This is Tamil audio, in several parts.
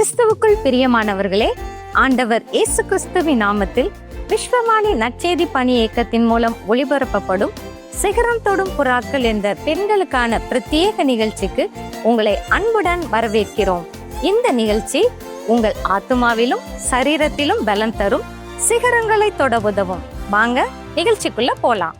கிறிஸ்துவுக்குள் பிரியமானவர்களே, ஆண்டவர் இயேசு கிறிஸ்துவின் நாமத்தில் விஸ்வவாணி நற்செய்தி பணி இயக்கத்தின் மூலம் ஒளிபரப்பப்படும் சிகரம் தொடும் புறாக்கள் என்ற பெண்களுக்கான பிரத்யேக நிகழ்ச்சிக்கு உங்களை அன்புடன் வரவேற்கிறோம். இந்த நிகழ்ச்சி உங்கள் ஆத்துமாவிலும் சரீரத்திலும் பலம் தரும், சிகரங்களை தொட உதவும். வாங்க நிகழ்ச்சிக்குள்ள போலாம்.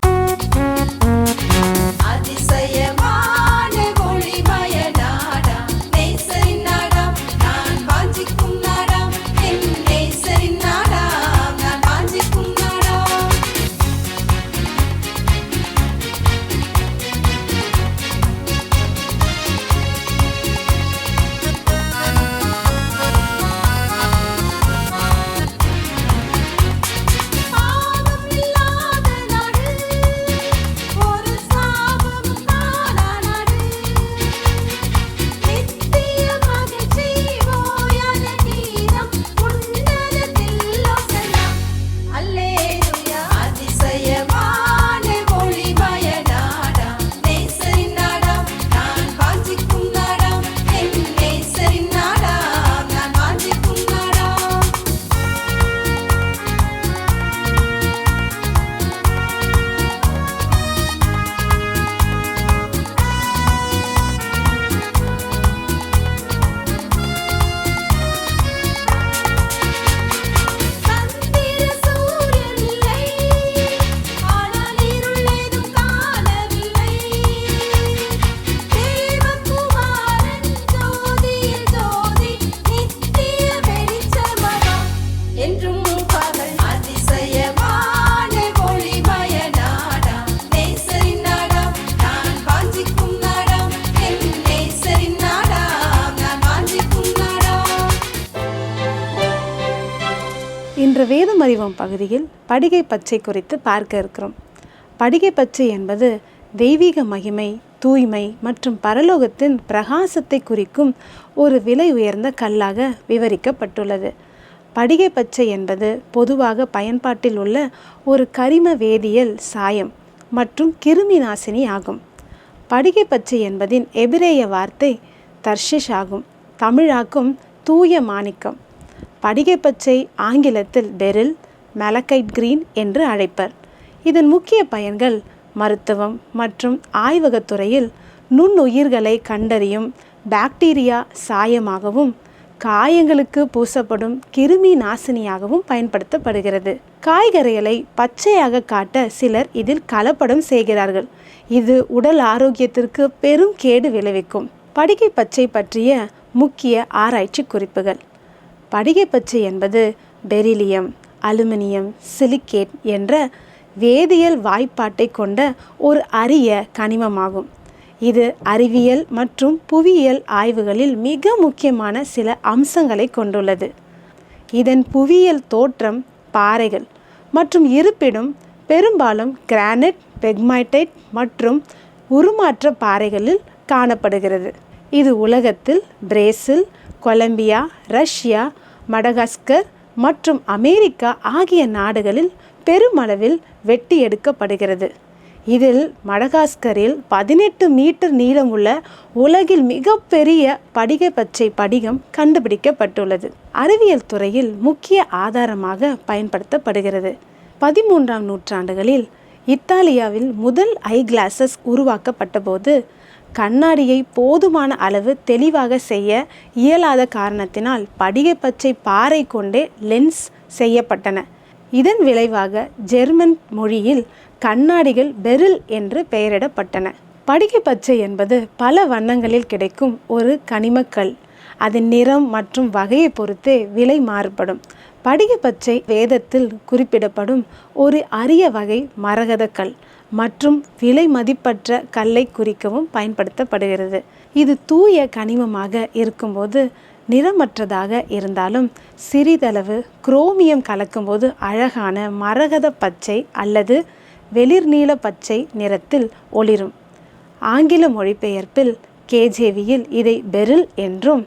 இன்று வேதம் அறிவோம் பகுதியில் படிகை பச்சை குறித்து பார்க்க இருக்கிறோம். படிகை பச்சை என்பது தெய்வீக மகிமை, தூய்மை மற்றும் பரலோகத்தின் பிரகாசத்தை குறிக்கும் ஒரு விலை உயர்ந்த கல்லாக விவரிக்கப்பட்டுள்ளது. படிகை பச்சை என்பது பொதுவாக பயன்பாட்டில் உள்ள ஒரு கரிம வேதியியல் சாயம் மற்றும் கிருமி நாசினி ஆகும். படிகை பச்சை என்பதின் எபிரேய வார்த்தை தர்ஷிஷ் ஆகும். தமிழாக்கும் தூய மாணிக்கம். படிகை பச்சை ஆங்கிலத்தில் பெரில், மெலக்கைட் கிரீன் என்று அழைப்பர். இதன் முக்கிய பயன்கள் மருத்துவம் மற்றும் ஆய்வகத்துறையில் நுண்ணுயிர்களை கண்டறியும் பாக்டீரியா சாயமாகவும், காயங்களுக்கு பூசப்படும் கிருமி நாசினியாகவும் பயன்படுத்தப்படுகிறது. காய்கறிகளை பச்சையாக காட்ட சிலர் இதில் கலப்படம் செய்கிறார்கள். இது உடல் ஆரோக்கியத்திற்கு பெரும் கேடு விளைவிக்கும். படிகை பச்சை பற்றிய முக்கிய ஆராய்ச்சி குறிப்புகள். படிகை பச்சை என்பது பெரிலியம், அலுமினியம், சிலிக்கேட் என்ற வேதியியல் வாய்ப்பாட்டை கொண்ட ஒரு அரிய கனிமமாகும். இது அறிவியல் மற்றும் புவியியல் ஆய்வுகளில் மிக முக்கியமான சில அம்சங்களை கொண்டுள்ளது. இதன் புவியியல் தோற்றம் பாறைகள் மற்றும் இருப்பிடம் பெரும்பாலும் கிரானைட், பெக்மைடைட் மற்றும் உருமாற்ற பாறைகளில் காணப்படுகிறது. இது உலகத்தில் பிரேசில், கொலம்பியா, ரஷ்யா, மடகாஸ்கர் மற்றும் அமெரிக்கா ஆகிய நாடுகளில் பெருமளவில் வெட்டி எடுக்கப்படுகிறது. இதில் மடகாஸ்கரில் 18 மீட்டர் நீளமுள்ள உலகில் மிகப்பெரிய படிகை பச்சை படிகம் கண்டுபிடிக்கப்பட்டுள்ளது. அறிவியல் துறையில் முக்கிய ஆதாரமாக பயன்படுத்தப்படுகிறது. 13ஆம் நூற்றாண்டுகளில் இத்தாலியாவில் முதல் ஐ கிளாஸஸ் உருவாக்கப்பட்ட போது கண்ணாடியை போதுமான அளவு தெளிவாக செய்ய இயலாத காரணத்தினால் படிகை பச்சை பாறை கொண்டே லென்ஸ் செய்யப்பட்டன. இதன் விளைவாக ஜெர்மன் மொழியில் கண்ணாடிகள் பெரில் என்று பெயரிடப்பட்டன. படிகை பச்சை என்பது பல வண்ணங்களில் கிடைக்கும் ஒரு கனிமக்கல். அதன் நிறம் மற்றும் வகையை பொறுத்தே விலை மாறுபடும். படிகை பச்சை வேதத்தில் குறிப்பிடப்படும் ஒரு அரிய வகை மரகத கல் மற்றும் விலை மதிப்பற்ற கல்லை குறிக்கவும் பயன்படுத்தப்படுகிறது. இது தூய கனிமமாக இருக்கும்போது நிறமற்றதாக இருந்தாலும் சிறிதளவு குரோமியம் கலக்கும்போது அழகான மரகத பச்சை அல்லது வெளிர்நீல பச்சை நிறத்தில் ஒளிரும். ஆங்கில மொழிபெயர்ப்பில் கேஜேவியில் இதை பெரில் என்றும்,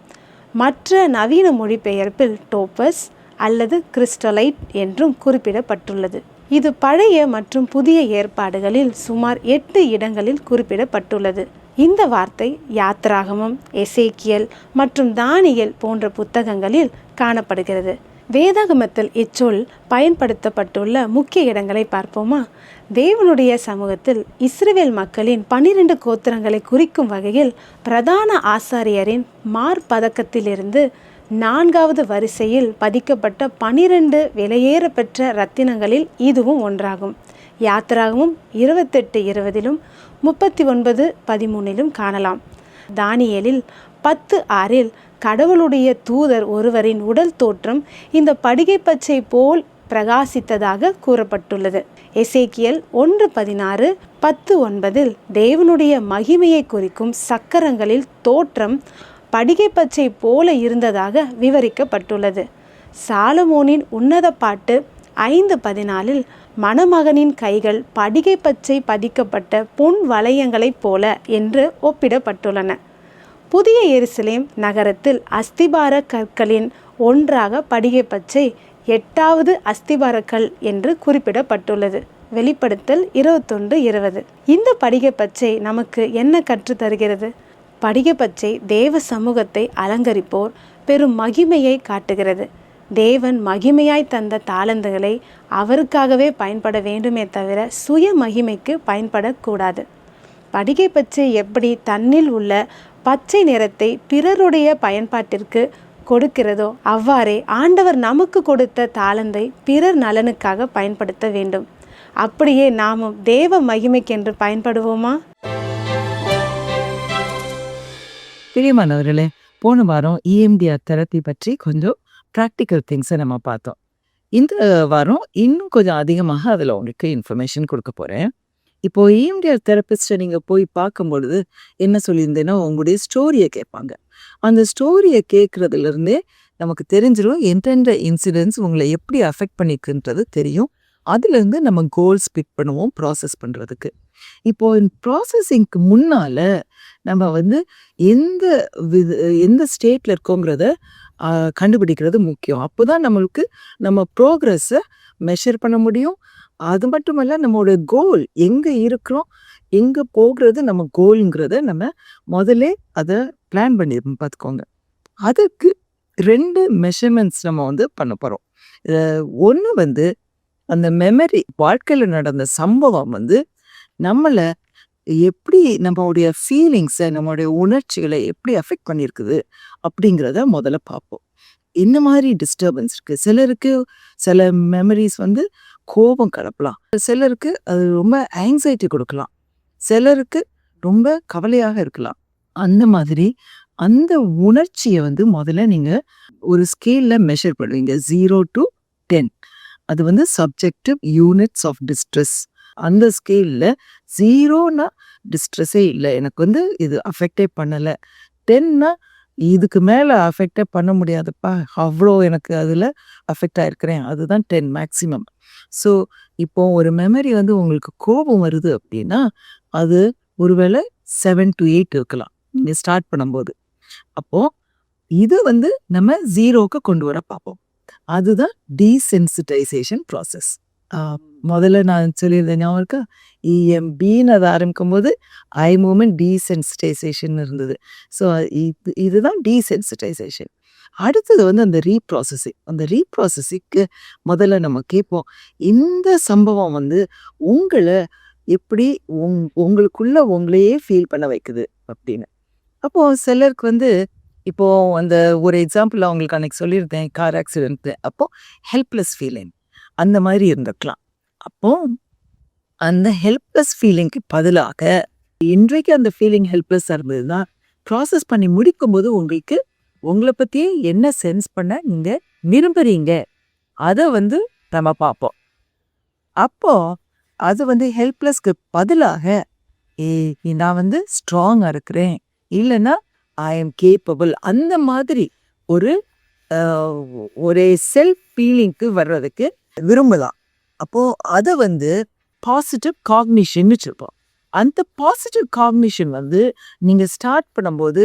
மற்ற நவீன மொழிபெயர்ப்பில் டோபஸ் அல்லது கிறிஸ்டலைட் என்றும் குறிப்பிடப்பட்டுள்ளது. இது பழைய மற்றும் புதிய ஏற்பாடுகளில் சுமார் 8 இடங்களில் குறிப்பிடப்பட்டுள்ளது. இந்த வார்த்தை யாத்ராகமம், எசேக்கியல் மற்றும் தானியேல் போன்ற புத்தகங்களில் காணப்படுகிறது. வேதாகமத்தில் இச்சொல் பயன்படுத்தப்பட்டுள்ள முக்கிய இடங்களை பார்ப்போமா? தேவனுடைய சமூகத்தில் இஸ்ரவேல் மக்களின் 12 கோத்திரங்களை குறிக்கும் வகையில் பிரதான ஆசாரியரின் மார்பதக்கத்திலிருந்து 4வது வரிசையில் பதிக்கப்பட்ட 12 விலையேற பெற்ற இரத்தினங்களில் இதுவும் ஒன்றாகும். யாத்ராகமும் 28:20, 39:13 காணலாம். தானியேலில் 10:6 கடவுளுடைய தூதர் ஒருவரின் உடல் தோற்றம் இந்த படிகை பச்சை போல் பிரகாசித்ததாக கூறப்பட்டுள்ளது. எசேக்கியல் 1:16, 10:9 தேவனுடைய மகிமையை குறிக்கும் சக்கரங்களில் தோற்றம் படிகை பச்சை போல இருந்ததாக விவரிக்கப்பட்டுள்ளது. சாலமோனின் உன்னத பாட்டு 5:14 மணமகனின் கைகள் படிகை பச்சை பதிக்கப்பட்ட பொன் வளையங்களைப் போல என்று ஒப்பிடப்பட்டுள்ளன. புதிய எருசலேம் நகரத்தில் அஸ்திபார கற்களின் ஒன்றாக படிகை பச்சை 8வது அஸ்திபார கல் என்று குறிப்பிடப்பட்டுள்ளது. வெளிப்படுத்தல் 21:20. இந்த படிகை பச்சை நமக்கு என்ன கற்றுத் தருகிறது? படிகை பச்சை தேவ சமூகத்தை அலங்கரிப்போர் பெரும் மகிமையை காட்டுகிறது. தேவன் மகிமையாய் தந்த தாளந்துகளை அவருக்காகவே பயன்பட வேண்டுமே தவிர சுய மகிமைக்கு பயன்படக்கூடாது. படிகை பச்சை எப்படி தன்னில் உள்ள பச்சை நிறத்தை பிறருடைய பயன்பாட்டிற்கு கொடுக்கிறதோ அவ்வாறே ஆண்டவர் நமக்கு கொடுத்த தாளந்தை பிறர் நலனுக்காக பயன்படுத்த வேண்டும். அப்படியே நாமும் தேவ மகிமைக்கென்று பயன்படுவோமா? பிரியமானவர்களே, போன வாரம் EMDR தெரப்பி பற்றி கொஞ்சம் ப்ராக்டிக்கல் திங்ஸை நம்ம பார்த்தோம். இந்த வாரம் இன்னும் கொஞ்சம் அதிகமாக அதில் உங்களுக்கு இன்ஃபர்மேஷன் கொடுக்க போகிறேன். இப்போது EMDR தெரப்பிஸ்ட்டை நீங்கள் போய் பார்க்கும்பொழுது என்ன சொல்லியிருந்தேன்னா, உங்களுடைய ஸ்டோரியை கேட்பாங்க. அந்த ஸ்டோரியை கேட்குறதுலேருந்தே நமக்கு தெரிஞ்சிடும் எந்தெந்த இன்சிடென்ட்ஸ் உங்களை எப்படி அஃபெக்ட் பண்ணிக்குன்றது தெரியும். அதுலேருந்து நம்ம கோல்ஸ் பிக் பண்ணுவோம் ப்ராசஸ் பண்ணுறதுக்கு. இப்போது ப்ராசஸிங்க்கு முன்னால் நம்ம எந்த ஸ்டேட்டில் இருக்கோங்கிறத கண்டுபிடிக்கிறது முக்கியம். அப்போ தான் நம்மளுக்கு நம்ம ப்ரோக்ரஸை மெஷர் பண்ண முடியும். அது மட்டும் இல்லை, நம்மளோட கோல் எங்கே இருக்கிறோம், எங்கே போகிறது நம்ம கோலுங்கிறத நம்ம முதல்ல அதை பிளான் பண்ணி பார்த்துக்கோங்க. அதுக்கு 2 மெஷர்மெண்ட்ஸ் நம்ம பண்ண போகிறோம். ஒன்று அந்த மெமரி, வாழ்க்கையில் நடந்த சம்பவம் நம்மளை எப்படி, நம்மளுடைய ஃபீலிங்ஸை, நம்மளுடைய உணர்ச்சிகளை எப்படி அஃபெக்ட் பண்ணியிருக்குது அப்படிங்கிறத முதல்ல பார்ப்போம். என்ன மாதிரி டிஸ்டர்பன்ஸ் இருக்குது. சிலருக்கு சில மெமரிஸ் கோபம் கிளப்பலாம், சிலருக்கு அது ரொம்ப ஆங்ஸைட்டி கொடுக்கலாம், சிலருக்கு ரொம்ப கவலையாக இருக்கலாம். அந்த மாதிரி அந்த உணர்ச்சியை முதல்ல நீங்கள் ஒரு ஸ்கேலில் மெஷர் பண்ணுவீங்க. 0 to 10. அது சப்ஜெக்டிவ் யூனிட்ஸ் ஆஃப் டிஸ்ட்ரெஸ். அந்த ஸ்கேலில் 0னா டிஸ்ட்ரெஸ்ஸே இல்லை, எனக்கு இது அஃபெக்டே பண்ணலை. 10னா இதுக்கு மேலே அஃபெக்டே பண்ண முடியாதுப்பா, அவ்வளோ எனக்கு அதில் அஃபெக்ட் ஆகிருக்கிறேன், அதுதான் 10 மேக்ஸிமம். ஸோ இப்போது ஒரு மெமரி உங்களுக்கு கோபம் வருது அப்படின்னா அது ஒருவேளை 7 to 8 இருக்கலாம் நீங்கள் ஸ்டார்ட் பண்ணும்போது. அப்போது இது நம்ம 0க்கு கொண்டு வர பார்ப்போம். அதுதான் டீசென்சிட்டைசேஷன் ப்ராசஸ். முதல்ல நான் சொல்லியிருந்தேன் ஞாபகம் இருக்கா? EMBன்னு அதை ஆரம்பிக்கும்போது ஐ மூமெண்ட் டீசென்சிட்டைசேஷன் இருந்தது. ஸோ இதுதான் டீசென்சிட்டைசேஷன். அடுத்தது அந்த ரீப்ராசஸிங். அந்த ரீப்ராசஸிங்க்கு முதல்ல நம்ம கேட்போம், இந்த சம்பவம் உங்களை எப்படி உங்களுக்குள்ள உங்களையே ஃபீல் பண்ண வைக்குது அப்படின்னு. அப்போது சிலருக்கு இப்போது அந்த ஒரு எக்ஸாம்பிள் அவங்களுக்கு அன்றைக்கி சொல்லியிருந்தேன், கார் ஆக்சிடென்ட்டு. அப்போது ஹெல்ப்லெஸ் ஃபீலிங் அந்த மாதிரி இருந்துக்கலாம். அப்போது அந்த ஹெல்ப்லெஸ் ஃபீலிங்க்கு பதிலாக இன்றைக்கு அந்த ஃபீலிங் ஹெல்ப்லெஸ்ஸாக இருந்ததுன்னா ப்ராசஸ் பண்ணி முடிக்கும்போது உங்களுக்கு உங்களை பற்றியே என்ன சென்ஸ் பண்ண நீங்கள் விரும்புகிறீங்க அதை நம்ம பார்ப்போம். அப்போது அது ஹெல்ப்லெஸ்க்கு பதிலாக நான் ஸ்ட்ராங்காக இருக்கிறேன், இல்லைன்னா ஐ எம் கேப்பபிள், அந்த மாதிரி ஒரு செல்ஃப் ஃபீலிங்க்கு வர்றதுக்கு விரும்பலாம். அப்போது அதை பாசிட்டிவ் காக்னிஷன் வச்சுருப்போம். அந்த பாசிட்டிவ் காக்னிஷன் நீங்கள் ஸ்டார்ட் பண்ணும்போது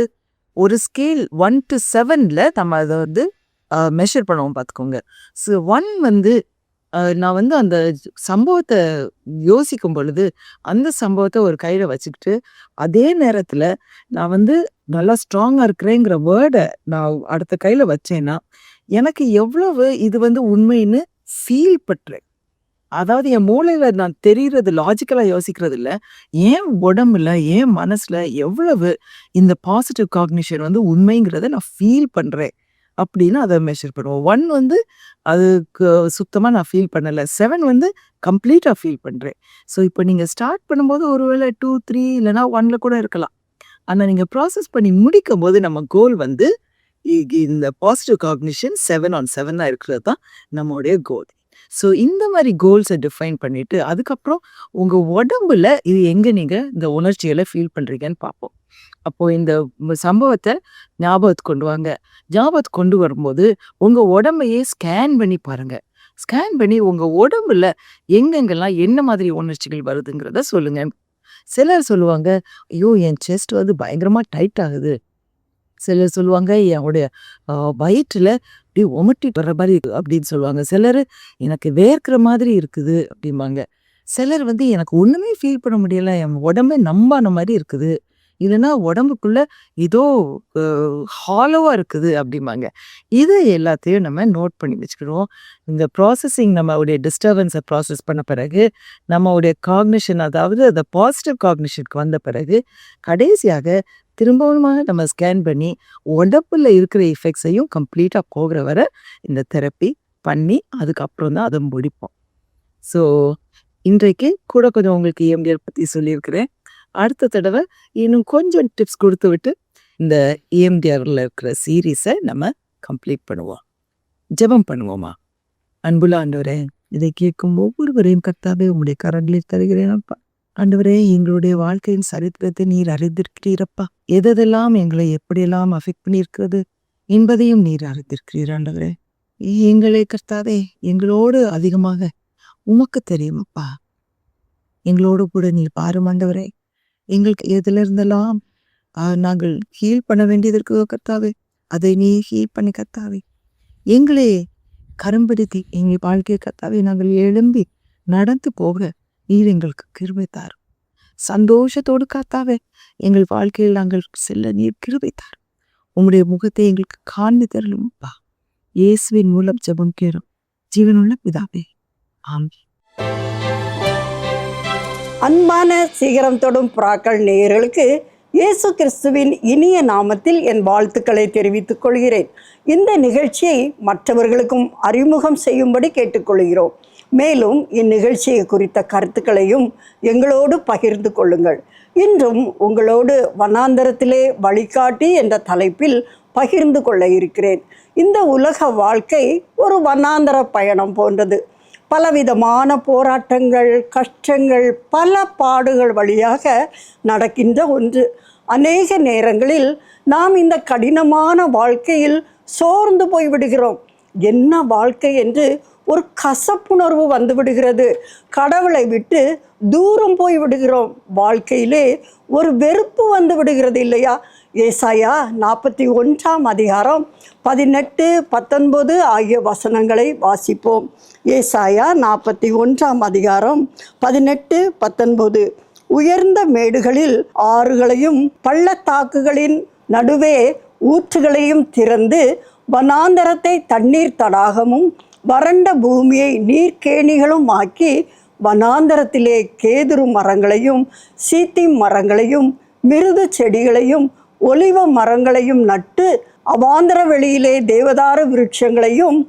ஒரு ஸ்கேல் 1 to 7ல் நம்ம அதை மெஷர் பண்ணுவோம் பார்த்துக்கோங்க. ஸோ 1 நான் வந்து அந்த சம்பவத்த யோசிக்கும் பொழுது, அந்த சம்பவத்த ஒரு கையில வச்சுக்கிட்டு, அதே நேரத்துல நான் வந்து நல்லா ஸ்ட்ராங்கா இருக்கிறேங்கிற வேர்ட நான் அடுத்த கையில வச்சேன்னா, எனக்கு எவ்வளவு இது வந்து உண்மைன்னு ஃபீல் பண்றேன். அதாவது என் மூளையில நான் தெரியிறது லாஜிக்கலா யோசிக்கிறது இல்ல. என் உடம்புல, என் மனசுல எவ்வளவு இந்த பாசிட்டிவ் காக்னிஷன் வந்து உண்மைங்கிறத நான் ஃபீல் பண்றேன். அப்படின்னு அத மெஷர் பண்ணுவோம். 1 வந்து அதுக்கு சுத்தமா நான் ஃபீல் பண்ணல. 7 வந்து கம்ப்ளீட்டா ஃபீல் பண்றேன். ஸோ இப்போ நீங்க ஸ்டார்ட் பண்ணும்போது ஒருவேளை 2, 3 இல்லன்னா 1ல கூட இருக்கலாம். ஆனா நீங்க ப்ராசஸ் பண்ணி முடிக்கும்போது நம்ம கோல் வந்து இந்த பாசிட்டிவ் காக்னிஷன் 7 on 7ஆ இருக்கிறது தான் நம்மளுடைய கோல். ஸோ இந்த மாரி கோல்ஸ டிஃபைன் பண்ணிட்டு, அதுக்கப்புறம் உங்க உடம்புல இது எங்க நீங்க இந்த உணர்ச்சிகள ஃபீல் பண்றீங்கன்னு பார்ப்போம். அப்போ இந்த சம்பவத்த ஞாபகத்துக்கு கொண்டு வாங்க. ஞாபகத்துக்கு கொண்டு வரும்போது, உங்க உடம்பையே ஸ்கேன் பண்ணி பாருங்க. ஸ்கேன் பண்ணி உங்க உடம்புல எங்கெங்கெல்லாம் என்ன மாதிரி உணர்ச்சிகள் வருதுங்கிறத சொல்லுங்க. சிலர் சொல்லுவாங்க, "ஐயோ! என் செஸ்ட் வந்து பயங்கரமா டைட் ஆகுது." சிலர் சொல்லுவாங்க, "என்னுடைய வயிற்றுல அப்படியே உமட்டிட்டு வர்ற மாரி இருக்கு" அப்படின்னு சொல்லுவாங்க. சிலரு, "எனக்கு வேர்க்கிற மாதிரி இருக்குது" அப்படிம்பாங்க. சிலர் வந்து, "எனக்கு ஒண்ணுமே ஃபீல் பண்ண முடியல. என் உடம்பே நம்பான மாரி இருக்குது. இல்லன்னா உடம்புக்குள்ள ஏதோ அ ஹாலோவா இருக்குது" அப்படிம்பாங்க. இது எல்லாத்தையும் நம்ம நோட் பண்ணி வச்சுக்கிடுவோம். இந்த ப்ராசஸிங் நம்மளுடைய டிஸ்டர்பன்ஸ ப்ராசஸ் பண்ண பிறகு, நம்மளுடைய காக்னிஷன் அதாவது அந்த பாசிட்டிவ் காக்னிஷனுக்கு வந்த பிறகு, கடைசியாக திரும்பவுமா நம்ம ஸ்கேன் பண்ணி, உடம்புல இருக்கிற எஃபெக்ட்ஸையும் கம்ப்ளீட்டா போகிற வர இந்த தெரப்பி பண்ணி, அதுக்கப்புறம் தான் அத முடிப்போம். ஸோ, இன்றைக்கு கூட கொஞ்சம் உங்களுக்கு EMDR பத்தி சொல்லியிருக்கிறேன். அடுத்த தடவ இன்னும் கொஞ்சம் டிப்ஸ் குடுத்து விட்டு, இந்த EMDRல இருக்கிற சீரிஸ நம்ம கம்ப்ளீட் பண்ணுவோம். ஜெபம் பண்ணுவோமா? அன்புள்ள ஆண்டவரே, இதை கேட்கும் ஒவ்வொருவரையும் கர்த்தாவே உம்முடைய கரங்களில் தருகிறேன் அப்பா. ஆண்டவரே, எங்களுடைய வாழ்க்கையின் சரித்திரத்தை நீர் அறிந்திருக்கிறீரப்பா. எதெல்லாம் எங்களை எப்படியெல்லாம் அஃபெக்ட் பண்ணியிருக்கிறது என்பதையும் நீர் அறிந்திருக்கிறீர் ஆண்டவரே. எங்களை கர்த்தாவே, எங்களோடு அதிகமாக உமக்கு தெரியும் அப்பா. எங்களோடு கூட நீர் பாரும் ஆண்டவரே. எங்களுக்கு எதிலிருந்தெல்லாம் நாங்கள் ஹீல் பண்ண வேண்டியது இருக்குதோ கர்த்தாவே, அதை நீர் ஹீல் பண்ணி கர்த்தாவே. எங்களை கரம்பிடித்து எங்கள் வாழ்க்கையை கர்த்தாவே நாங்கள் எழும்பி நடந்து போக நீர் எங்களுக்கு கிருபை தாரும். சந்தோஷத்தோடு கர்த்தாவே எங்கள் வாழ்க்கையில் நாங்கள் செல்ல நீர் கிருபை தாரும். உம்முடைய முகத்தை எங்களுக்கு காண்பி தரலும் அப்பா. இயேசுவின் மூலம் ஜெபம் கேளும் ஜீவனுள்ள பிதாவே, ஆமென். அன்பான சிகரம் தொடும் புறாக்கள் நேயர்களுக்கு இயேசு கிறிஸ்துவின் இனிய நாமத்தில் என் வாழ்த்துக்களை தெரிவித்துக் கொள்கிறேன். இந்த நிகழ்ச்சியை மற்றவர்களுக்கும் அறிமுகம் செய்யும்படி கேட்டுக்கொள்கிறோம். மேலும் இந்நிகழ்ச்சியை குறித்த கருத்துக்களையும் எங்களோடு பகிர்ந்து கொள்ளுங்கள். இன்றும் உங்களோடு வனாந்தரத்திலே வழிகாட்டி என்ற தலைப்பில் பகிர்ந்து கொள்ள இருக்கிறேன். இந்த உலக வாழ்க்கை ஒரு வனாந்தர பயணம் போன்றது. பலவிதமான போராட்டங்கள், கஷ்டங்கள், பல பாடுகள் வழியாக நடக்கின்ற ஒன்று. அநேக நேரங்களில் நாம் இந்த கடினமான வாழ்க்கையில் சோர்ந்து போய்விடுகிறோம். என்ன வாழ்க்கை என்று ஒரு கசப்புணர்வு வந்து விடுகிறது. கடவுளை விட்டு தூரம் போய் விடுகிறோம். வாழ்க்கையிலே ஒரு வெறுப்பு வந்து விடுகிறது இல்லையா? ஏசாயா 41ஆம் அதிகாரம் 18, 19 ஆகிய வசனங்களை வாசிப்போம். ஏசாயா 41ஆம் அதிகாரம் 18, 19. உயர்ந்த மேடுகளில் ஆறுகளையும் பள்ளத்தாக்குகளின் நடுவே ஊற்றுகளையும் திறந்து வனாந்தரத்தை தண்ணீர் தடாகமும் வறண்ட பூமியை நீர்க்கேணிகளும் ஆக்கி வனாந்தரத்திலே கேதுரு மரங்களையும் சீத்தி மரங்களையும் மிருது செடிகளையும் ஒலிவ மரங்களையும் நட்டு அவாந்தர வெளியிலே தேவதார விருட்சங்களையும்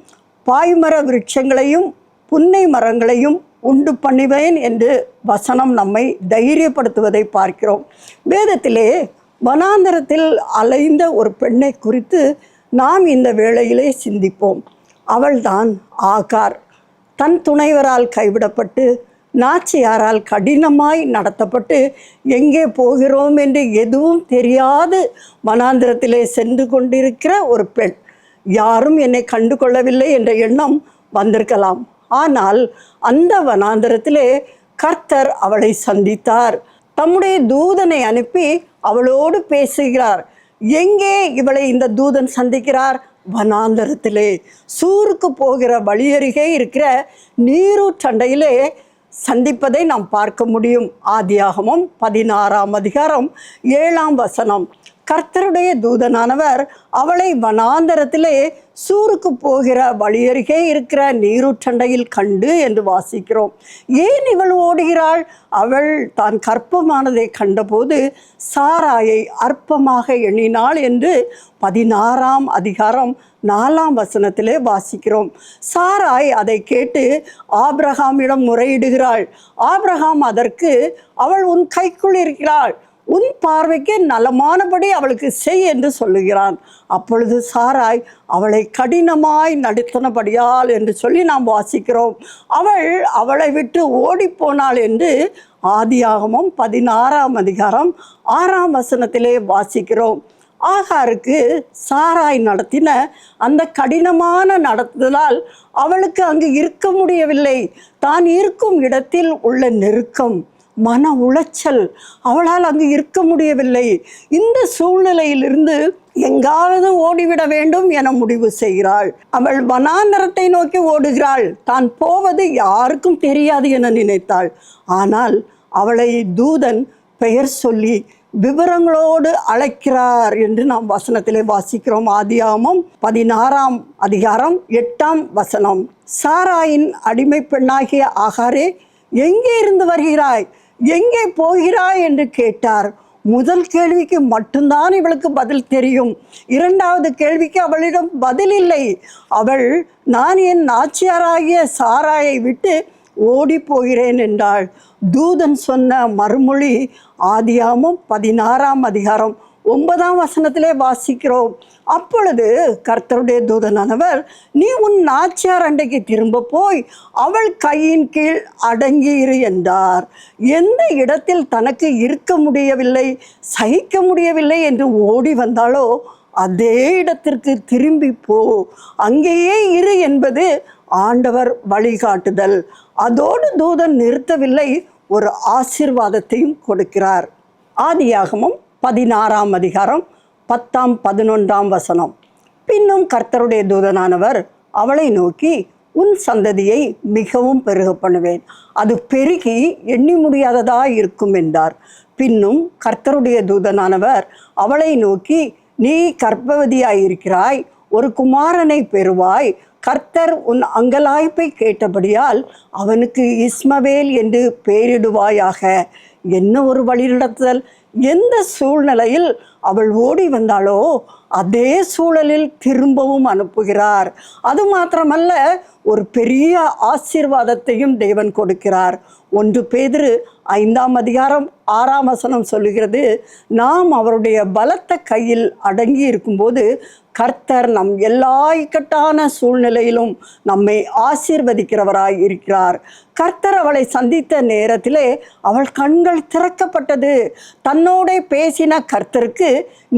பாய்மர விருட்சங்களையும் புன்னை மரங்களையும் உண்டு பண்ணுவேன் என்று வசனம் நம்மை தைரியப்படுத்துவதை பார்க்கிறோம். வேதத்திலே வனாந்தரத்தில் அலைந்த ஒரு பெண்ணை குறித்து நாம் இந்த வேளையிலே சிந்திப்போம். அவள்தான் ஆகார். தன் துணைவரால் கைவிடப்பட்டு நாச்சியாரால் கடினமாய் நடத்தப்பட்டு எங்கே போகிறோம் என்று எதுவும் தெரியாது வனாந்திரத்திலே சென்று கொண்டிருக்கிற ஒரு பெண். யாரும் என்னை கண்டு கொள்ளவில்லை என்ற எண்ணம் வந்திருக்கலாம். ஆனால் அந்த வனாந்திரத்திலே கர்த்தர் அவளை சந்தித்தார். தம்முடைய தூதனை அனுப்பி அவளோடு பேசுகிறார். எங்கே இவளை இந்த தூதன் சந்திக்கிறார்? வனாந்தரத்திலே சூருக்கு போகிற வழியருகே இருக்கிற நீரூற்றண்டையிலே சந்திப்பதை நாம் பார்க்க முடியும். ஆதியாகமம் 16ஆம் அதிகாரம் 7ஆம் வசனம். கர்த்தருடைய தூதனானவர் அவளை வனாந்தரத்திலே சூருக்கு போகிற வழியருகே இருக்கிற நீரூற்றண்டையில் கண்டு என்று வாசிக்கிறோம். ஏன் இவள் ஓடுகிறாள்? அவள் தான் கற்பமானதை கண்டபோது சாராயை அற்பமாக எண்ணினாள் என்று 16ஆம் அதிகாரம் 4ஆம் வசனத்திலே வாசிக்கிறோம். சாராய் அதை கேட்டு ஆபிரகாமிடம் முறையிடுகிறாள். ஆபிரகாம் அதற்கு, அவள் உன் கைக்குள் இருக்கிறாள், உன் பார்வைக்கு நலமானபடி அவளுக்கு செய் என்று சொல்லுகிறான். அப்பொழுது சாராய் அவளை கடினமாய் நடத்தினபடியால் என்று சொல்லி நாம் வாசிக்கிறோம். அவளை விட்டு ஓடிப்போனாள் என்று ஆதியாகமம் 16ஆம் அதிகாரம் 6ஆம் வசனத்திலே வாசிக்கிறோம். ஆகாருக்கு சாராய் நடத்தின அந்த கடினமான நடத்துதலால் அவளுக்கு அங்கு இருக்க முடியவில்லை. தான் இருக்கும் இடத்தில் உள்ள நெருக்கம், மன உளைச்சல், அவளால் அங்கு இருக்க முடியவில்லை. இந்த சூழ்நிலையிலிருந்து எங்காவது ஓடிவிட வேண்டும் என முடிவு செய்கிறாள். அவள் வனாந்தரத்தை நோக்கி ஓடுகிறாள். தான் போவது யாருக்கும் தெரியாது என நினைத்தாள். ஆனால் அவளை தூதன் பெயர் சொல்லி விவரங்களோடு அழைக்கிறார் என்று நாம் வசனத்திலே வாசிக்கிறோம். ஆதியாகமம் 16ஆம் அதிகாரம் 8ஆம் வசனம். சாராயின் அடிமை பெண்ணாகிய ஆகாரே, எங்கே இருந்து வருகிறாய், எங்கே போகிறாய் என்று கேட்டார். முதல் கேள்விக்கு மட்டும்தான் இவளுக்கு பதில் தெரியும். இரண்டாவது கேள்விக்கு அவளிடம் பதில் இல்லை. அவள், நான் என் நாச்சியாராகிய சாராயை விட்டு ஓடி போகிறேன் என்றாள். தூதன் சொன்ன மறுமொழி ஆதியாகமம் 16ஆம் அதிகாரம் 9ஆம் வசனத்திலே வாசிக்கிறோம். அப்பொழுது கர்த்தருடைய தூதனானவர், நீ உன் நாச்சியார் அண்டைக்கு திரும்ப போய் அவள் கையின் கீழ் அடங்கியிரு என்றார். எந்த இடத்தில் தனக்கு இருக்க முடியவில்லை, சகிக்க முடியவில்லை என்று ஓடி வந்தாளோ அதே இடத்திற்கு திரும்பி போ, அங்கேயே இரு என்பது ஆண்டவர் வழிகாட்டுதல். அதோடு தூதன் நிறுத்தவில்லை, ஒரு ஆசீர்வாதத்தையும் கொடுக்கிறார். ஆதியாகமம் 16ஆம் அதிகாரம் 10ஆம் 11ஆம் வசனம். பின்னும் கர்த்தருடைய தூதனானவர் அவளை நோக்கி, உன் சந்ததியை மிகவும் பெருக பண்ணுவேன், அது பெருகி எண்ணி முடியாததாய் இருக்கும் என்றார். பின்னும் கர்த்தருடைய தூதனானவர் அவளை நோக்கி, நீ கர்ப்பவதியாயிருக்கிறாய், ஒரு குமாரனை பெறுவாய், கர்த்தர் உன் அங்கலாய்ப்பை கேட்டபடியால் அவனுக்கு இஸ்மவேல் என்று பெயரிடுவாயாக. என்ன ஒரு வழிநடத்துதல்! எந்த சூழ்நிலையில் அவள் ஓடி வந்தாளோ அதே சூழலில் திரும்பவும் அனுப்புகிறார். அது மாத்திரமல்ல, ஒரு பெரிய ஆசீர்வாதத்தையும் தேவன் கொடுக்கிறார். 1 பேதுரு 5ஆம் அதிகாரம் 6ஆம் வசனம் சொல்லுகிறது, நாம் அவருடைய பலத்த கையில் அடங்கி இருக்கும்போது கர்த்தர் நம் எல்லா இக்கட்டான சூழ்நிலையிலும் நம்மை ஆசீர்வதிக்கிறவராய் இருக்கிறார். கர்த்தர் அவளை சந்தித்த நேரத்திலே அவள் கண்கள் திறக்கப்பட்டது. தன்னோட பேசின கர்த்தருக்கு,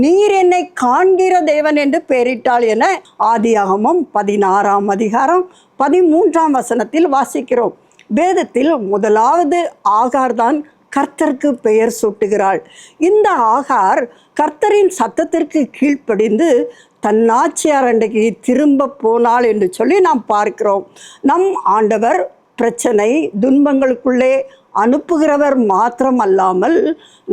நீர் என்னை காண்கிற தேவன் என்று பெயரிட்டாள் என ஆதியாகமம் 16ஆம் அதிகாரம் 13ஆம் வசனத்தில் வாசிக்கிறோம். வேதத்தில் முதலாவது ஆகார் தான் கர்த்தருக்கு பெயர் சூட்டுகிறாள். இந்த ஆகார் கர்த்தரின் சத்தத்திற்கு கீழ்ப்படிந்து தன் நாச்சியார் அண்டைக்கு திரும்ப போனாள் என்று சொல்லி நாம் பார்க்கிறோம். நம் ஆண்டவர் பிரச்சனை, துன்பங்களுக்குள்ளே அனுப்புகிறவர் மாத்திரம் அல்லாமல்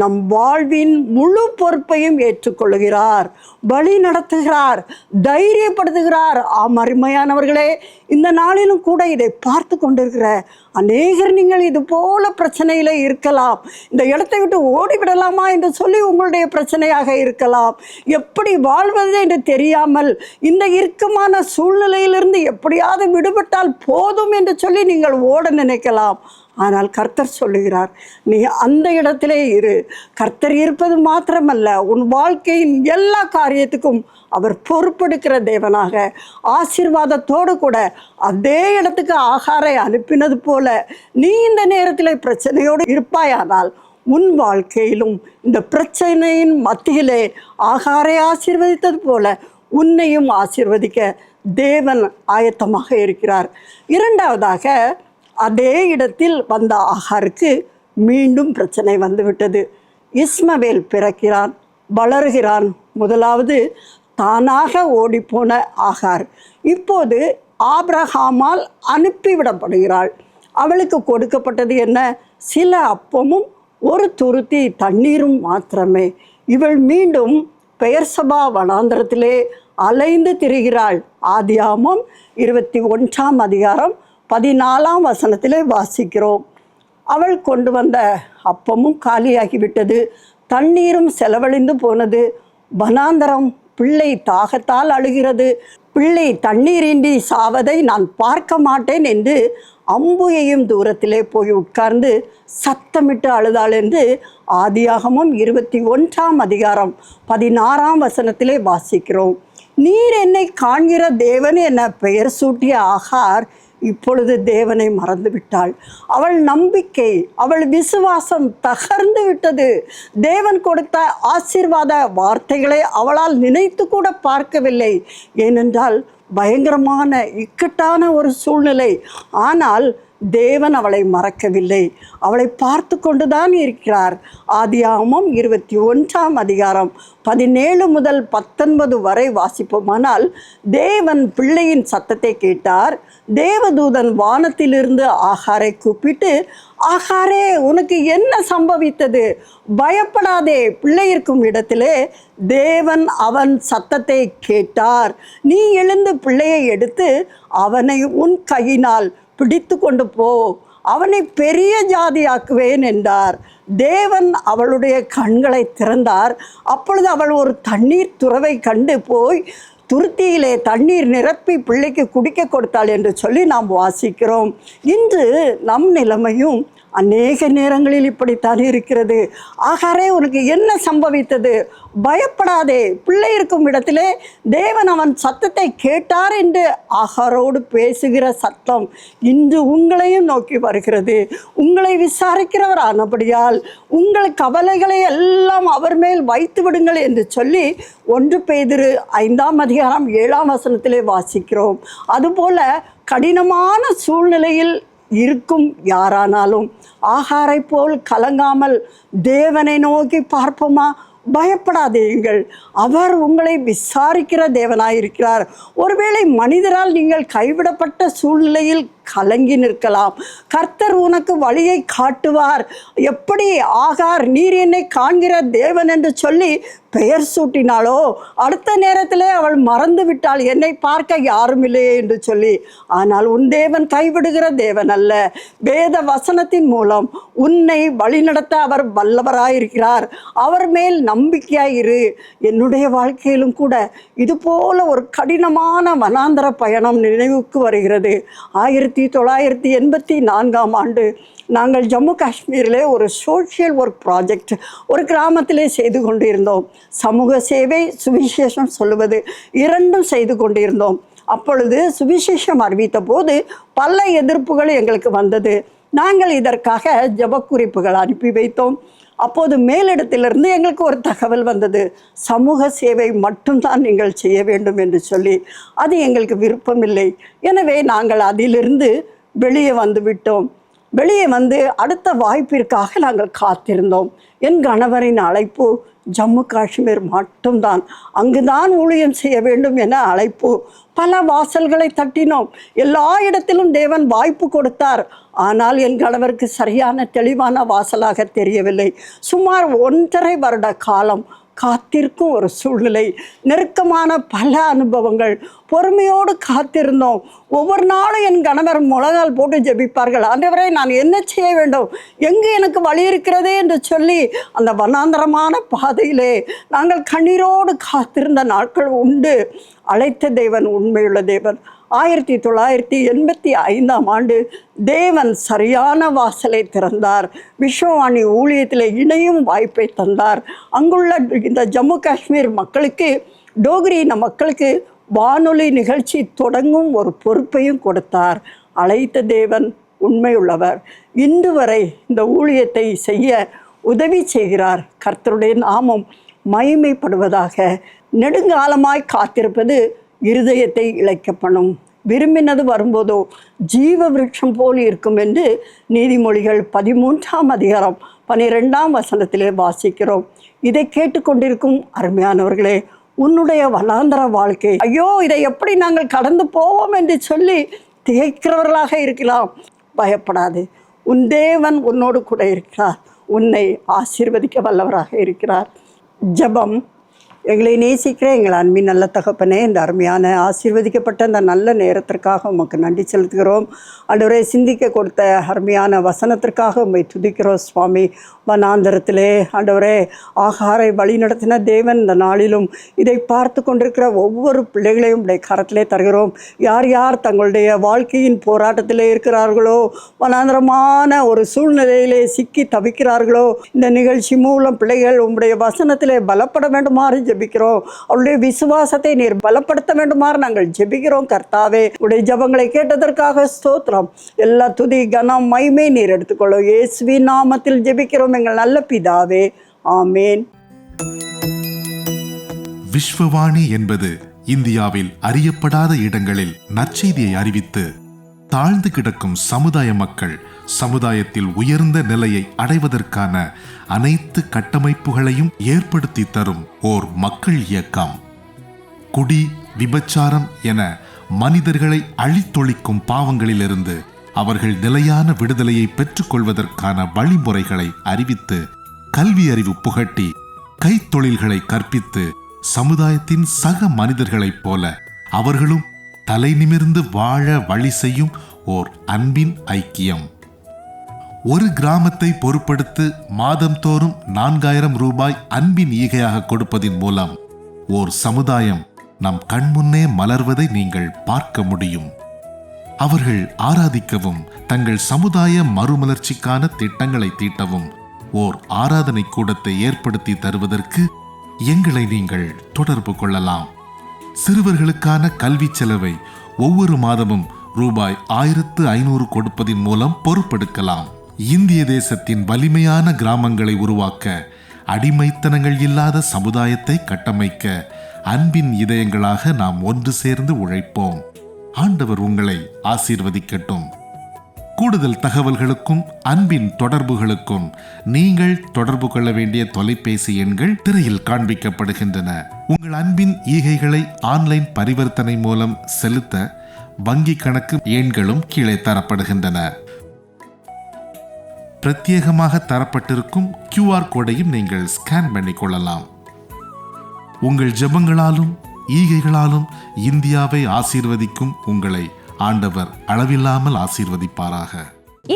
நம் வாழ்வின் முழு பொறுப்பையும் ஏற்றுக்கொள்கிறார், வழி நடத்துகிறார், தைரியப்படுத்துகிறார். அருமையானவர்களே, இந்த நாளிலும் கூட இதை பார்த்து கொண்டிருக்கிற அநேகர் நீங்கள் இது போல பிரச்சனையில் இருக்கலாம். இந்த இடத்தை விட்டு ஓடிவிடலாமா என்று சொல்லி உங்களுடைய பிரச்சனையாக இருக்கலாம். எப்படி வாழ்வது என்று தெரியாமல் இந்த இறுக்கமான சூழ்நிலையிலிருந்து எப்படியாவது விடுபட்டால் போதும் என்று சொல்லி நீங்கள் ஓட நினைக்கலாம். ஆனால் கர்த்தர் சொல்லுகிறார், நீ அந்த இடத்திலே இரு. கர்த்தர் இருப்பது மாத்திரமல்ல, உன் வாழ்க்கையின் எல்லா காரியத்துக்கும் அவர் பொறுப்பெடுக்கிற தேவனாக ஆசீர்வாதத்தோடு கூட அதே இடத்துக்கு ஆகாரை அனுப்பினது போல நீ இந்த நேரத்தில் பிரச்சனையோடு இருப்பாயானால் உன் வாழ்க்கையிலும் இந்த பிரச்சனையின் மத்தியிலே ஆகாரை ஆசீர்வதித்தது போல உன்னையும் ஆசீர்வதிக்க தேவன் ஆயத்தமாக இருக்கிறார். இரண்டாவதாக, அதே இடத்தில் வந்த ஆகாருக்கு மீண்டும் பிரச்சனை வந்துவிட்டது. இஸ்மவேல் பிறக்கிறான், வளர்கிறான். முதலாவது தானாக ஓடிப்போன ஆகார் இப்போது ஆபிரகாமால் அனுப்பிவிடப்படுகிறாள். அவளுக்கு கொடுக்கப்பட்டது என்ன? சில அப்பமும் ஒரு துருத்தி தண்ணீரும் மாத்திரமே. இவள் மீண்டும் பெயர்சபா வனாந்தரத்திலே அலைந்து திரிகிறாள். ஆதியாகமம் 21ஆம் அதிகாரம் 14ஆம் வசனத்திலே வாசிக்கிறோம். அவள் கொண்டு வந்த அப்பமும் காலியாகிவிட்டது, தண்ணீரும் செலவழிந்து போனது. வனாந்தரம் பிள்ளை தாகத்தால் அழுகிறது. பிள்ளை தண்ணீரின்றி சாவதை நான் பார்க்க மாட்டேன் என்று அம்புயையும் தூரத்திலே போய் உட்கார்ந்து சத்தமிட்டு அழுதாள் என்று ஆதியாகமம் 21ஆம் அதிகாரம் 16ஆம் வசனத்திலே வாசிக்கிறோம். நீர் என்னை காண்கிற தேவன் என பெயர் சூட்டிய ஆகார் இப்பொழுது தேவனை மறந்து விட்டாள். அவள் நம்பிக்கை, அவள் விசுவாசம் தகர்ந்து விட்டது. தேவன் கொடுத்த ஆசீர்வாத வார்த்தைகளை அவளால் நினைத்து கூட பார்க்கவில்லை. ஏனென்றால் பயங்கரமான இக்கட்டான ஒரு சூழ்நிலை. ஆனால் தேவன் அவளை மறக்கவில்லை, அவளை பார்த்து கொண்டுதான் இருக்கிறார். ஆதியாகமம் 21ஆம் அதிகாரம் 17 முதல் 19 வரை வாசிப்போமானால், தேவன் பிள்ளையின் சத்தத்தை கேட்டார். தேவதூதன் வானத்திலிருந்து ஆகாரை கூப்பிட்டு, ஆகாரே, உனக்கு என்ன சம்பவித்தது? பயப்படாதே, பிள்ளை இருக்கும் இடத்திலே தேவன் அவன் சத்தத்தை கேட்டார். நீ எழுந்து பிள்ளையை எடுத்து அவனை உன் கையினால் பிடித்து கொண்டு போ, அவனை பெரிய ஜாதியாக்குவேன் என்றார். தேவன் அவளுடைய கண்களை திறந்தார். அப்பொழுது அவள் ஒரு தண்ணீர் துறவை கண்டு போய் துருத்தியிலே தண்ணீர் நிரப்பி பிள்ளைக்கு குடிக்க கொடுத்தாள் என்று சொல்லி நாம் வாசிக்கிறோம். இன்று நம் நிலைமையும் அநேக நேரங்களில் இப்படித்தான் இருக்கிறது. ஆகாரே, உனக்கு என்ன சம்பவித்தது? பயப்படாதே, பிள்ளை இருக்கும் இடத்திலே தேவன் அவன் சத்தத்தை கேட்டார் என்று ஆகாரோடு பேசுகிற சத்தம் இன்று உங்களையும் நோக்கி வருகிறது. உங்களை விசாரிக்கிறவர் ஆனபடியால் உங்கள் கவலைகளை எல்லாம் அவர் மேல் வைத்து விடுங்கள் என்று சொல்லி 1 பேதுரு 5ஆம் அதிகாரம் 7ஆம் வசனத்திலே வாசிக்கிறோம். அதுபோல கடினமான சூழ்நிலையில் இருக்கும் யாரானாலும் ஆகாரை போல் கலங்காமல் தேவனை நோக்கி பார்ப்போமா? பயப்படாதீர்கள், அவர் உங்களை விசாரிக்கிற தேவனாயிருக்கிறார். ஒருவேளை மனிதரால் நீங்கள் கைவிடப்பட்ட சூழ்நிலையில் கலங்கி நிற்கலாம். கர்த்தர் உனக்கு வழியை காட்டுவார். எப்படி ஆகார் நீர் என்னை காண்கிற தேவன் என்று சொல்லி பெயர் சூட்டினாளோ, அடுத்த நேரத்திலே அவள் மறந்து விட்டாள், என்னை பார்க்க யாரும் இல்லையே என்று சொல்லி. ஆனால் உன் தேவன் கைவிடுகிற தேவன் அல்ல. வேத வசனத்தின் மூலம் உன்னை வழிநடத்த அவர் வல்லவராயிருக்கிறார். அவர் மேல் நம்பிக்கையாயிரு. என்னுடைய வாழ்க்கையிலும் கூட இதுபோல ஒரு கடினமான வனாந்தர பயணம் நினைவுக்கு வருகிறது. 1984ஆம் ஆண்டு நாங்கள் ஜம்மு காஷ்மீரிலே ஒரு சோஷியல் ஒர்க் ப்ராஜெக்ட் ஒரு கிராமத்திலே செய்து கொண்டிருந்தோம். சமூக சேவை, சுவிசேஷம் சொல்லுவது இரண்டும் செய்து கொண்டிருந்தோம். அப்பொழுது சுவிசேஷம் அறிவித்த போது பல எதிர்ப்புகள் எங்களுக்கு வந்தது. நாங்கள் இதற்காக ஜெபக்குறிப்புகள் அனுப்பி வைத்தோம். அப்போது மேலிடத்திலிருந்து எங்களுக்கு ஒரு தகவல் வந்தது, சமூக சேவை மட்டும்தான் நீங்கள் செய்ய வேண்டும் என்று சொல்லி. அது எங்களுக்கு விருப்பமில்லை. எனவே நாங்கள் அதிலிருந்து வெளியே வந்து விட்டோம். வெளியே வந்து அடுத்த வாய்ப்பிற்காக நாங்கள் காத்திருந்தோம். என் கணவரின் அழைப்பு ஜம்மு காஷ்மீர் மட்டும்தான், அங்குதான் ஊழியம் செய்ய வேண்டும் என அழைப்பு. பல வாசல்களை தட்டினோம். எல்லா இடத்திலும் தேவன் வாய்ப்பு கொடுத்தார். ஆனால் என் கணவருக்கு சரியான தெளிவான வாசலாக தெரியவில்லை. சுமார் 1.5 வருட காலம் காத்திருக்கும் ஒரு சூழ்நிலை, நெருக்கமான பல அனுபவங்கள். பொறுமையோடு காத்திருந்தோம். ஒவ்வொரு நாளும் என் கணவர் முழங்கால் போட்டு ஜெபிப்பார்கள், ஆண்டவரே நான் என்ன செய்ய வேண்டும், எங்கு எனக்கு வழி இருக்கிறதே என்று சொல்லி அந்த வனாந்தரமான பாதையிலே நாங்கள் கண்ணீரோடு காத்திருந்த நாட்கள் உண்டு. அழைத்த தேவன் உண்மையுள்ள தேவன். 1985ஆம் ஆண்டு தேவன் சரியான வாசலை திறந்தார். விஸ்வவாணி ஊழியத்தில் இணையும் வாய்ப்பை தந்தார். அங்குள்ள இந்த ஜம்மு காஷ்மீர் மக்களுக்கு, டோக்ரி இன மக்களுக்கு வானொலி நிகழ்ச்சி தொடங்கும் ஒரு பொறுப்பையும் கொடுத்தார். அழைத்த தேவன் உண்மையுள்ளவர். இன்று வரை இந்த ஊழியத்தை செய்ய உதவி செய்கிறார். கர்த்தருடைய நாமம் மகிமைப்படுவதாக. நெடுங்காலமாய் காத்திருப்பது இருதயத்தை இளைக்கப்படும். விரும்பினது வரும்போதோ ஜீவ விருட்சம் போல் இருக்கும் என்று நீதிமொழிகள் 13ஆம் அதிகாரம் 12ஆம் வசனத்திலே வாசிக்கிறோம். இதை கேட்டுக்கொண்டிருக்கும் அருமையானவர்களே, உன்னுடைய வனாந்தர வாழ்க்கை, ஐயோ இதை எப்படி நாங்கள் கடந்து போவோம் என்று சொல்லி திகைக்கிறவர்களாக இருக்கலாம். பயப்படாது, உன் தேவன் உன்னோடு கூட இருக்கிறார், உன்னை ஆசீர்வதிக்க வல்லவராக இருக்கிறார். ஜெபம். எங்களை நேசிக்கிற எங்கள் அன்பின் நல்ல தகப்பனே, இந்த அருமையான ஆசீர்வதிக்கப்பட்ட இந்த நல்ல நேரத்திற்காக உமக்கு நன்றி செலுத்துகிறோம். ஆண்டவரே, சிந்திக்க கொடுத்த அருமையான வசனத்திற்காக உம்மை துதிக்கிறோம் சுவாமி. வனாந்தரத்திலே ஆண்டவரே ஆகாரை வழி நடத்தின தேவன் இந்த நாளிலும் இதை பார்த்து கொண்டிருக்கிற ஒவ்வொரு பிள்ளைகளையும் உடைய கரத்திலே தருகிறோம். யார் யார் தங்களுடைய வாழ்க்கையின் போராட்டத்திலே இருக்கிறார்களோ, வனாந்தரமான ஒரு சூழ்நிலையிலே சிக்கி தவிக்கிறார்களோ, இந்த நிகழ்ச்சி மூலம் பிள்ளைகள் உம்முடைய வசனத்திலே பலப்பட வேண்டுமாறு ஜெபிக்கிறோம். அவருடைய விசுவாசத்தை நீர் பலப்படுத்த வேண்டுமாறு நாங்கள் ஜெபிக்கிறோம். கர்த்தாவே, உடைய ஜெபங்களை கேட்டதற்காக ஸ்தோத்திரம். எல்லா துதி கனம் மகிமை நீர் எடுத்துக்கொள்ளும். இயேசுவின் நாமத்தில் ஜெபிக்கிறோம் எங்கள் நல்ல பிதாவே, ஆமேன். விஸ்வவாணி என்பது இந்தியாவில் அறியப்படாத இடங்களில் நற்செய்தியை அறிவித்து தாழ்ந்து கிடக்கும் சமுதாய மக்கள் சமுதாயத்தில் உயர்ந்த நிலையை அடைவதற்கான அனைத்து கட்டமைப்புகளையும் ஏற்படுத்தி தரும் ஓர் மக்கள் இயக்கம். குடி, விபச்சாரம் என மனிதர்களை அழித்தொழிக்கும் பாவங்களிலிருந்து அவர்கள் நிலையான விடுதலையை பெற்றுக்கொள்வதற்கான வழிமுறைகளை அறிவித்து, கல்வி அறிவு புகட்டி, கைத்தொழில்களை கற்பித்து, சமுதாயத்தின் சக மனிதர்களைப் போல அவர்களும் தலை நிமிர்ந்து வாழ வழி செய்யும் ஓர் அன்பின் ஐக்கியம். ஒரு கிராமத்தை பொறுப்படுத்து மாதந்தோறும் 4000 ரூபாய் அன்பின் ஈகையாக கொடுப்பதின் மூலம் ஓர் சமுதாயம் நம் கண்முன்னே மலர்வதை நீங்கள் பார்க்க முடியும். அவர்கள் ஆராதிக்கவும் தங்கள் சமுதாய மறுமலர்ச்சிக்கான திட்டங்களை தீட்டவும் ஓர் ஆராதனை கூடத்தை ஏற்படுத்தி தருவதற்கு எங்களை நீங்கள் தொடர்பு கொள்ளலாம். சிறுவர்களுக்கான கல்வி செலவை ஒவ்வொரு மாதமும் ரூபாய் 1500 கொடுப்பதின் மூலம் பொறுப்பெடுக்கலாம். இந்திய தேசத்தின் வலிமையான கிராமங்களை உருவாக்க, அடிமைத்தனங்கள் இல்லாத சமுதாயத்தை கட்டமைக்க அன்பின் இதயங்களாக நாம் ஒன்று சேர்ந்து உழைப்போம். ஆண்டவர் உங்களை ஆசீர்வதிக்கட்டும். கூடுதல் தகவல்களுக்கும் அன்பின் தொடர்புகளுக்கும் நீங்கள் தொடர்பு கொள்ள வேண்டிய தொலைபேசி எண்கள் திரையில் காண்பிக்கப்படுகின்றன. உங்கள் அன்பின் ஈகைகளை ஆன்லைன் பரிவர்த்தனை மூலம் செலுத்த வங்கி கணக்கு எண்களும் கீழே தரப்படுகின்றன. பிரத்யேகமாக தரப்பட்டிருக்கும் QR கோடையும் நீங்கள் ஸ்கேன் பண்ணிக் கொள்ளலாம். உங்கள் ஜெபங்களாலும் ஈகைகளாலும் இந்தியாவை ஆசீர்வதிக்கும் உங்களை ஆண்டவர் அளவில்லாமல் ஆசீர்வதிப்பாராக.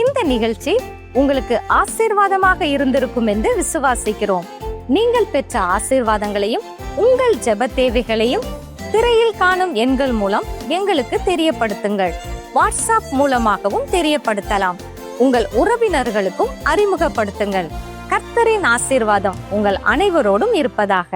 இந்த நிகழ்ச்சி உங்களுக்கு ஆசீர்வாதமாக இருந்திருக்கும் என்று விசுவாசிக்கிறோம். நீங்கள் பெற்ற ஆசீர்வாதங்களையும் உங்கள் ஜெப தேவைகளையும் திரையில் காணும் எண்கள் மூலம் எங்களுக்கு தெரியப்படுத்துங்கள். வாட்ஸ்அப் மூலமாகவும் தெரியப்படுத்தலாம். உங்கள் உறவினர்களுக்கும் அறிமுகப்படுத்துங்கள். கர்த்தரின் ஆசீர்வாதம் உங்கள் அனைவரோடும் இருப்பதாக.